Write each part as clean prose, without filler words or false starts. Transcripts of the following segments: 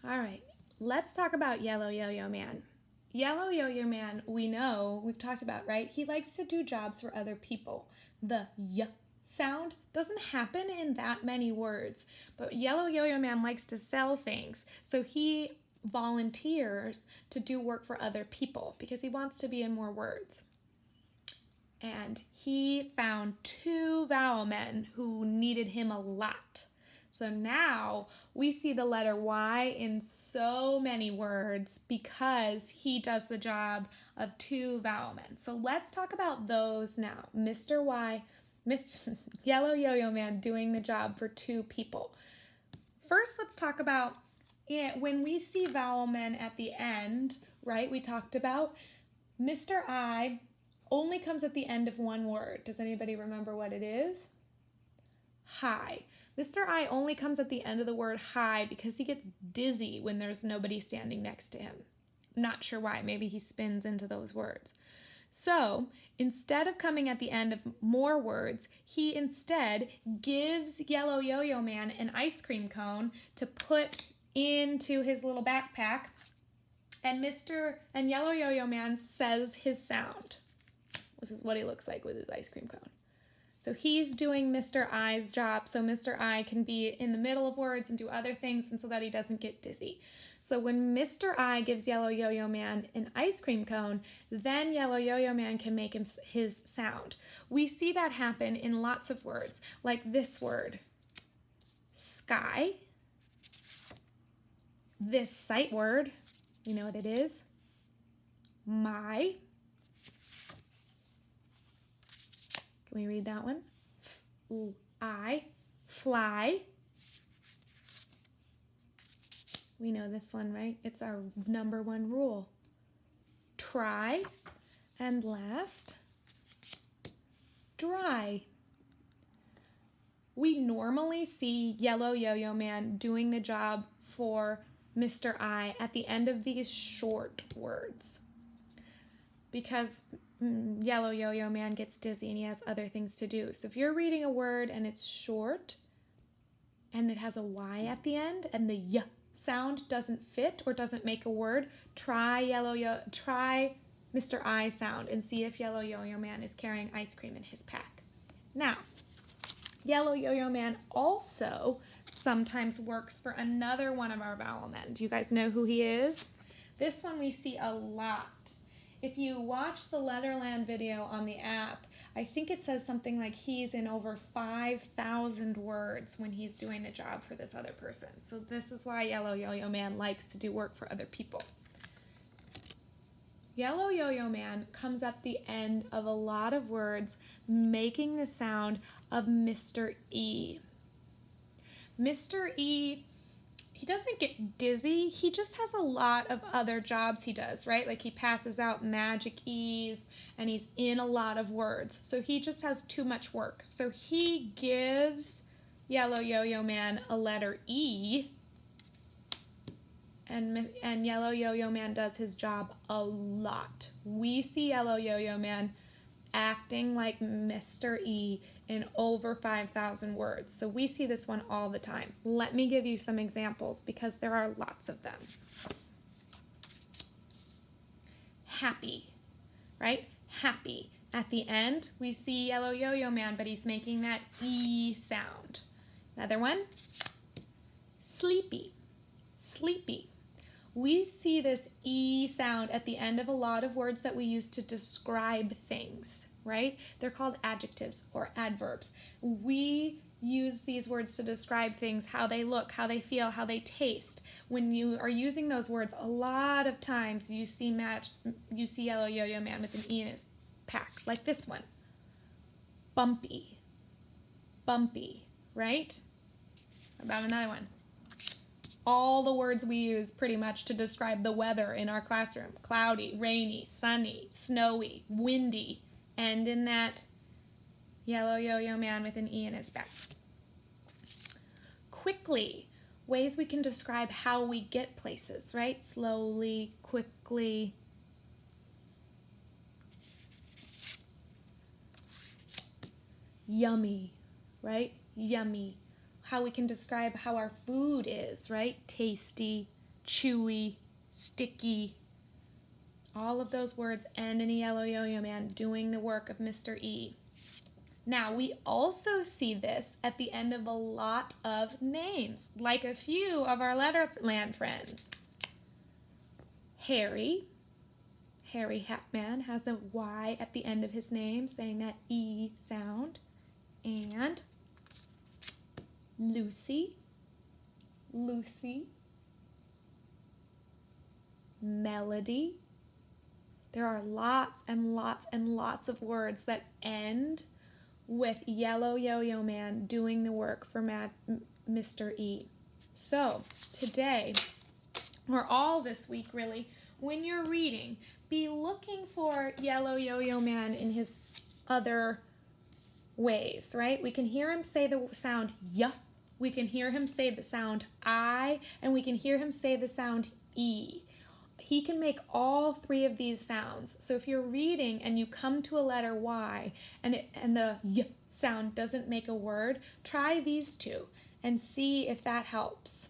All right, let's talk about Yellow Yo-Yo Man. Yellow Yo-Yo Man, we know, we've talked about, right? He likes to do jobs for other people. The y sound doesn't happen in that many words, but Yellow Yo-Yo Man likes to sell things. So he volunteers to do work for other people because he wants to be in more words. And he found 2 vowel men who needed him a lot. So now we see the letter Y in so many words because he does the job of 2 vowel men. So let's talk about those now. Mr. Y, Mr. Yellow Yo-Yo Man doing the job for 2 people. First, let's talk about when we see vowel men at the end, right? We talked about Mr. I only comes at the end of one word. Does anybody remember what it is? Hi. Mr. I only comes at the end of the word hi because he gets dizzy when there's nobody standing next to him. I'm not sure why. Maybe he spins into those words. So instead of coming at the end of more words, he instead gives Yellow Yo-Yo Man an ice cream cone to put into his little backpack, and Yellow Yo-Yo Man says his sound. This is what he looks like with his ice cream cone. So he's doing Mr. I's job so Mr. I can be in the middle of words and do other things and so that he doesn't get dizzy. So when Mr. I gives Yellow Yo-Yo Man an ice cream cone, then Yellow Yo-Yo Man can make his sound. We see that happen in lots of words, like this word, sky. This sight word, you know what it is? My. Can we read that one? I, fly. We know this one, right? It's our number 1 rule. Try, and last, dry. We normally see Yellow Yo-Yo Man doing the job for Mr. I at the end of these short words because Yellow Yo-Yo Man gets dizzy and he has other things to do. So if you're reading a word and it's short and it has a Y at the end and the y sound doesn't fit or doesn't make a word, try Mr. I sound and see if Yellow Yo-Yo Man is carrying ice cream in his pack. Now, Yellow Yo-Yo Man also sometimes works for another one of our vowel men. Do you guys know who he is? This one we see a lot. If you watch the Letterland video on the app, I think it says something like he's in over 5,000 words when he's doing the job for this other person. So this is why Yellow Yo-Yo Man likes to do work for other people. Yellow Yo-Yo Man comes at the end of a lot of words, making the sound of Mr. E. Mr. E, he doesn't get dizzy, he just has a lot of other jobs he does, right? Like he passes out magic E's and he's in a lot of words. So he just has too much work. So he gives Yellow Yo-Yo Man a letter E, and Yellow Yo-Yo Man does his job a lot. We see Yellow Yo-Yo Man acting like Mr. E in over 5,000 words. So we see this one all the time. Let me give you some examples because there are lots of them. Happy, right? Happy. At the end, we see Yellow Yo-Yo Man, but he's making that E sound. Another one, sleepy, sleepy. We see this E sound at the end of a lot of words that we use to describe things, right? They're called adjectives or adverbs. We use these words to describe things, how they look, how they feel, how they taste. When you are using those words, a lot of times you see Yellow Yo-Yo Man with an E in his pack, like this one. Bumpy, bumpy, right? About another one. All the words we use pretty much to describe the weather in our classroom. Cloudy, rainy, sunny, snowy, windy, and in that Yellow Yo-Yo Man with an E in his back. Quickly, ways we can describe how we get places, right? Slowly, quickly. Yummy, right? Yummy. How we can describe how our food is, right? Tasty, chewy, sticky. All of those words end in a yellow yo-yo man doing the work of Mr. E. Now, we also see this at the end of a lot of names, like a few of our Letterland friends. Harry Hatman has a Y at the end of his name, saying that E sound. And Lucy, Melody. There are lots and lots and lots of words that end with yellow yo-yo man doing the work for Mr. E. So today, or all this week really, when you're reading, be looking for yellow yo-yo man in his other ways, right? We can hear him say the sound y, we can hear him say the sound I, and we can hear him say the sound E. He can make all three of these sounds. So if you're reading and you come to a letter Y and the y sound doesn't make a word, try these two and see if that helps.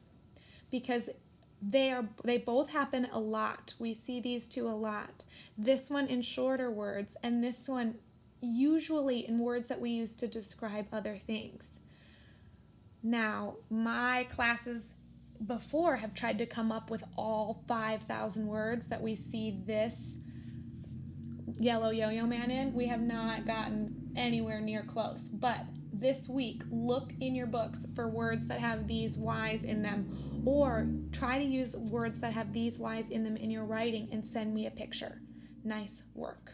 Because they both happen a lot. We see these two a lot. This one in shorter words and this one usually in words that we use to describe other things. Now, my classes before have tried to come up with all 5,000 words that we see this yellow yo-yo man in. We have not gotten anywhere near close, but this week look in your books for words that have these Y's in them, or try to use words that have these Y's in them in your writing and send me a picture. Nice work.